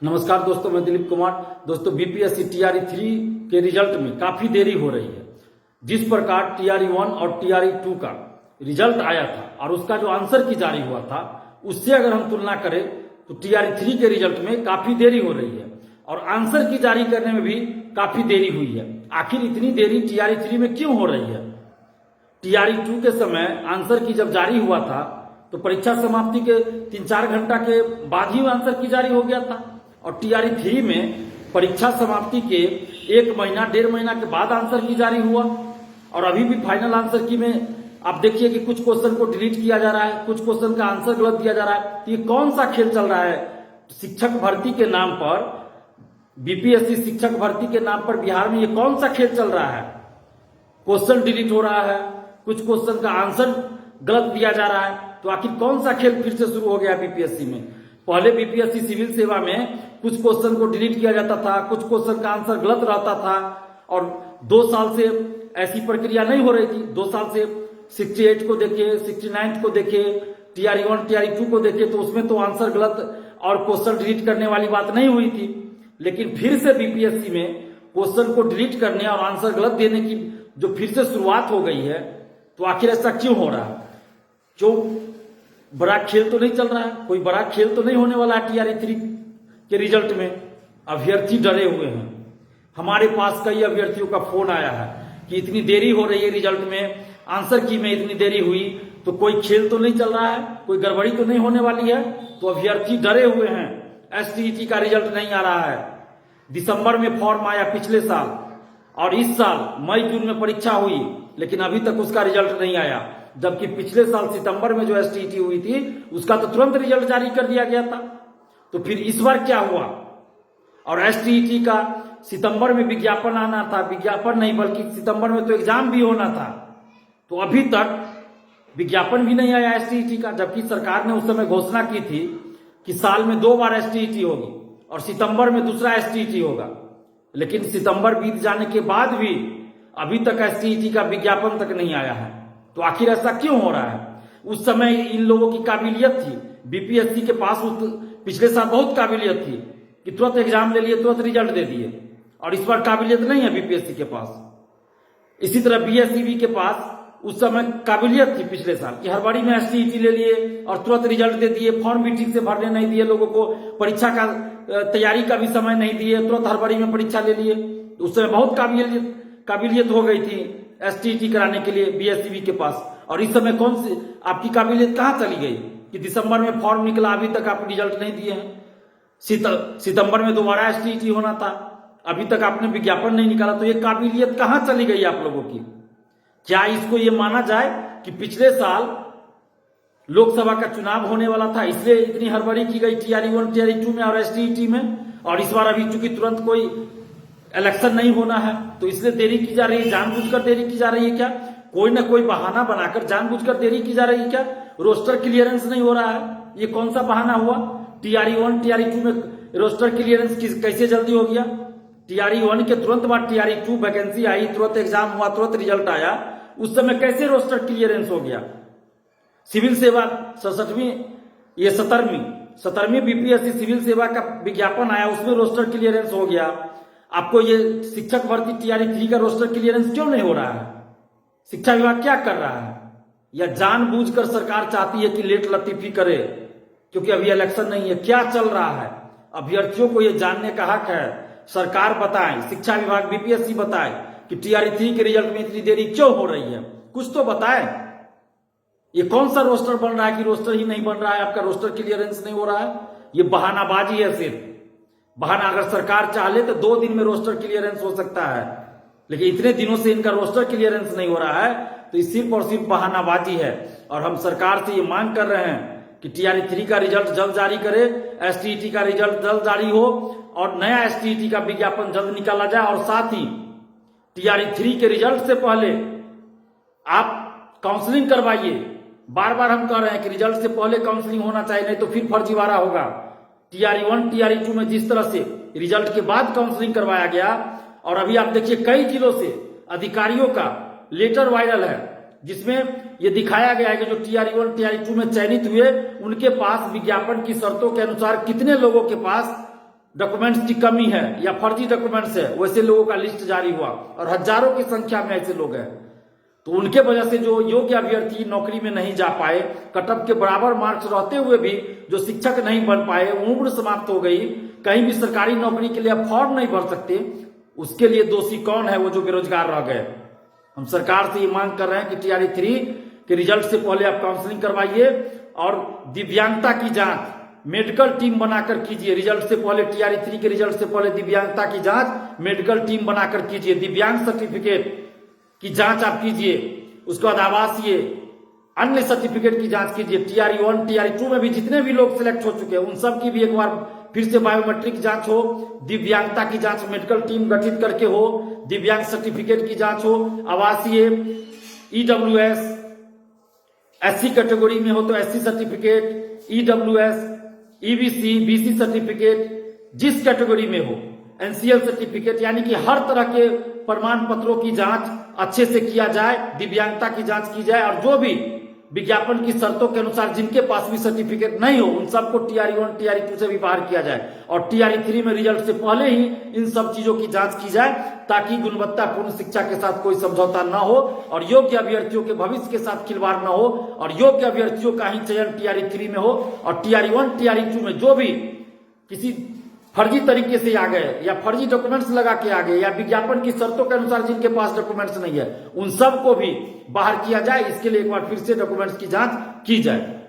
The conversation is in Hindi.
नमस्कार दोस्तों, मैं दिलीप कुमार। दोस्तों, बीपीएससी टीआरई 3 के रिजल्ट में काफी देरी हो रही है। जिस प्रकार टीआरई 1 और टीआरई 2 का रिजल्ट आया था और उसका जो आंसर की जारी हुआ था, उससे अगर हम तुलना करें तो टीआरई 3 के रिजल्ट में काफी देरी हो रही है और आंसर की जारी करने में भी काफी देरी हुई है। आखिर इतनी देरी टीआरई 3 में क्यों हो रही है? टीआरई 2 के समय आंसर की जब जारी हुआ था तो परीक्षा समाप्ति के 3-4 घंटा के बाद ही आंसर की जारी हो गया था और टीआरई 3 में परीक्षा समाप्ति के 1 महीना 1.5 महीना के बाद आंसर की जारी हुआ और अभी भी फाइनल आंसर की में आप देखिए कि कुछ क्वेश्चन को डिलीट किया जा रहा है, कुछ क्वेश्चन का आंसर गलत दिया जा रहा है। तो ये कौन सा खेल चल रहा है? शिक्षक भर्ती के नाम पर, बीपीएससी शिक्षक भर्ती के नाम पर बिहार में ये कौन सा खेल चल रहा है? क्वेश्चन डिलीट हो रहा है, कुछ क्वेश्चन का आंसर गलत दिया जा रहा है। तो आखिर कौन सा खेल फिर से शुरू हो गया बीपीएससी में? पहले बीपीएससी सिविल सेवा में कुछ क्वेश्चन को डिलीट किया जाता था, कुछ क्वेश्चन का आंसर गलत रहता था और 2 साल से ऐसी प्रक्रिया नहीं हो रही थी। 2 साल से 68 को देखे, 69 को देखे, टीआरई 1 टीआरई 2 को देखे तो उसमें तो आंसर गलत और क्वेश्चन डिलीट करने वाली बात नहीं हुई थी। लेकिन फिर से बीपीएससी में क्वेश्चन को डिलीट करने और आंसर गलत देने की जो फिर से शुरुआत हो गई है, तो आखिर ऐसा क्यों हो रहा है? क्यों? बड़ा खेल तो नहीं चल रहा है, कोई बड़ा खेल तो नहीं होने वाला है टीआरई 3 के रिजल्ट में। अभ्यर्थी डरे हुए हैं। हमारे पास कई अभ्यर्थियों का फोन आया है कि इतनी देरी हो रही है रिजल्ट में, आंसर की में इतनी देरी हुई तो कोई खेल तो नहीं चल रहा है, कोई गड़बड़ी तो नहीं होने वाली है। तो अभ्यर्थी डरे हुए हैं। एसटीईटी का रिजल्ट नहीं आ रहा है। दिसंबर में फॉर्म आया पिछले साल और इस साल मई जून में परीक्षा हुई, लेकिन अभी तक उसका रिजल्ट नहीं आया। जबकि पिछले साल सितंबर में जो एसटीईटी हुई थी उसका तो तुरंत रिजल्ट जारी कर दिया गया था। तो फिर इस बार क्या हुआ? और एसटीईटी का सितंबर में विज्ञापन आना था, विज्ञापन नहीं बल्कि सितंबर में तो एग्जाम भी होना था, तो अभी तक विज्ञापन भी नहीं आया एसटीईटी का। जबकि सरकार ने उस समय घोषणा की थी कि साल में 2 बार एसटीईटी होगी और सितंबर में दूसरा एसटीईटी होगा। लेकिन सितंबर बीत जाने के बाद भी अभी तक एसटीईटी का विज्ञापन तक नहीं आया है। तो आखिर ऐसा क्यों हो रहा है? उस समय इन लोगों की काबिलियत थी, बीपीएससी के पास पिछले साल बहुत काबिलियत थी कि तुरंत एग्जाम ले लिए, तुरंत रिजल्ट दे दिए, और इस बार काबिलियत नहीं है बीपीएससी के पास। इसी तरह बीएसईबी के पास उस समय काबिलियत थी पिछले साल कि हर बारी में एसटीईटी ले लिए और तुरंत रिजल्ट दे दिए, फॉर्म भी ठीक से भरने नहीं दिए लोगों को, परीक्षा का तैयारी का भी समय नहीं दिए, तुरंत हर बारी में परीक्षा ले लिए। उस समय बहुत काबिलियत हो गई थी एसटीईटी कराने के लिए बीएसईबी के पास। और इस समय कौन सी आपकी काबिलियत कहां चली गई कि दिसंबर में फॉर्म निकला, अभी तक आप रिजल्ट नहीं दिए हैं। सितंबर में दोबारा एसटीईटी होना था, अभी तक आपने विज्ञापन नहीं निकाला। तो ये काबिलियत कहां चली गई आप लोगों की? क्या इसको ये माना जाए कि पिछले साल लोकसभा का चुनाव होने वाला था, इसलिए इतनी हड़बड़ी की गई टीआरई 1 टीआरई 2 में और एसटीईटी में, और इस बार अभी चूंकि तुरंत कोई इलेक्शन नहीं होना है तो इसलिए देरी की जा रही है? जानबूझकर देरी की जा रही है क्या? कोई ना कोई बहाना बनाकर जानबूझकर देरी की जा रही है क्या? रोस्टर क्लियरेंस नहीं हो रहा है, ये कौन सा बहाना हुआ? टीआरई 1 टीआरई 2 में रोस्टर क्लियरेंस कैसे जल्दी हो गया? टीआरई 1 के तुरंत बाद टीआरई 2 वैकेंसी आई, तुरंत एग्जाम हुआ, तुरंत रिजल्ट आया, उस समय कैसे रोस्टर क्लियरेंस हो गया? सिविल सेवा 17वीं बीपीएससी सिविल सेवा का विज्ञापन आया, उसमें रोस्टर क्लियरेंस हो गया। आपको ये शिक्षक भर्ती टीआरई 3 का रोस्टर क्लियरेंस क्यों नहीं हो रहा है? शिक्षा विभाग क्या कर रहा है? या जानबूझकर सरकार चाहती है कि लेट लतीफी करे क्योंकि अभी इलेक्शन नहीं है? क्या चल रहा है? अभ्यर्थियों को यह जानने का हक है। सरकार बताए, शिक्षा विभाग बीपीएससी बताए कि टीआरई 3 के रिजल्ट में इतनी देरी क्यों हो रही है? कुछ तो बताए। ये कौन सा रोस्टर बन रहा है कि रोस्टर ही नहीं बन रहा है, आपका रोस्टर क्लियरेंस नहीं हो रहा है? ये बहानाबाजी है, सिर्फ बहाना। अगर सरकार चाहे तो 2 दिन में रोस्टर क्लियरेंस हो सकता है, लेकिन इतने दिनों से इनका रोस्टर क्लियरेंस नहीं हो रहा है, तो ये सिर्फ और सिर्फ बहानाबाजी है। और हम सरकार से ये मांग कर रहे हैं कि टीआरई 3 का रिजल्ट जल्द जारी करे, एसटीईटी का रिजल्ट जल्द जारी हो और नया एसटीईटी का विज्ञापन जल्द निकाला जाए। और साथ ही टीआरई 3 के रिजल्ट से पहले आप काउंसलिंग करवाइए। बार बार हम कह रहे हैं कि रिजल्ट से पहले काउंसलिंग होना चाहिए, नहीं तो फिर फर्जीवाड़ा होगा। टीआरई 1 टीआरई 2 में जिस तरह से रिजल्ट के बाद काउंसलिंग करवाया गया, और अभी आप देखिए कई जिलों से अधिकारियों का लेटर वायरल है जिसमें ये दिखाया गया है कि जो टीआरई 1 टीआरई 2 में चयनित हुए उनके पास विज्ञापन की शर्तों के अनुसार कितने लोगों के पास डॉक्यूमेंट्स की कमी है या फर्जी डॉक्यूमेंट्स है, वैसे लोगों का लिस्ट जारी हुआ और हजारों की संख्या में ऐसे लोग हैं। तो उनके वजह से जो योग्य अभ्यर्थी नौकरी में नहीं जा पाए, कट ऑफ के बराबर मार्क्स रहते हुए भी जो शिक्षक नहीं बन पाए, उम्र समाप्त हो गई, कहीं भी सरकारी नौकरी के लिए फॉर्म नहीं भर सकते, उसके लिए दोषी कौन है? वो जो बेरोजगार रह गए। हम सरकार से ये मांग कर रहे हैं कि टीआरई 3 के रिजल्ट से पहले आप काउंसलिंग करवाइए और दिव्यांगता की जांच मेडिकल टीम बनाकर कीजिए। रिजल्ट से पहले, टीआरई 3 के रिजल्ट से पहले दिव्यांगता की जांच मेडिकल टीम बनाकर कीजिए। दिव्यांग सर्टिफिकेट की जांच आप कीजिए, उसके बाद आवासीय अन्य सर्टिफिकेट की जांच कीजिए। टीआरई 1 टीआरई 2 में भी जितने भी लोग सिलेक्ट हो चुके हैं उन सब की भी एक बार फिर से बायोमेट्रिक जांच हो, दिव्यांगता की जांच मेडिकल टीम गठित करके हो, दिव्यांग सर्टिफिकेट की जांच हो, आवासीय, ईडब्ल्यूएस, एससी कैटेगरी में हो तो SC certificate, EWS, EBC, BC certificate, जिस कैटेगरी में हो, एनसीएल सर्टिफिकेट, यानी कि हर तरह के प्रमाण पत्रों की जांच अच्छे से किया जाए, दिव्यांगता की जांच की जाए और जो भी विज्ञापन की शर्तों के अनुसार जिनके पास भी सर्टिफिकेट नहीं हो उन सबको टीआरई 1 टीआरई 2 से भी बाहर किया जाए और टीआरई 3 में रिजल्ट से पहले ही इन सब चीजों की जांच की जाए ताकि गुणवत्तापूर्ण शिक्षा के साथ कोई समझौता न हो और योग्य अभ्यर्थियों के भविष्य के साथ खिलवाड़ न हो और योग्य अभ्यर्थियों का ही चयन टीआरई 3 में हो और टीआरई 1 टीआरई 2 में जो भी किसी फर्जी तरीके से आ गए या फर्जी डॉक्यूमेंट्स लगा के आ गए या विज्ञापन की शर्तों के अनुसार जिनके पास डॉक्यूमेंट्स नहीं है उन सबको भी बाहर किया जाए। इसके लिए एक बार फिर से डॉक्यूमेंट्स की जांच की जाए।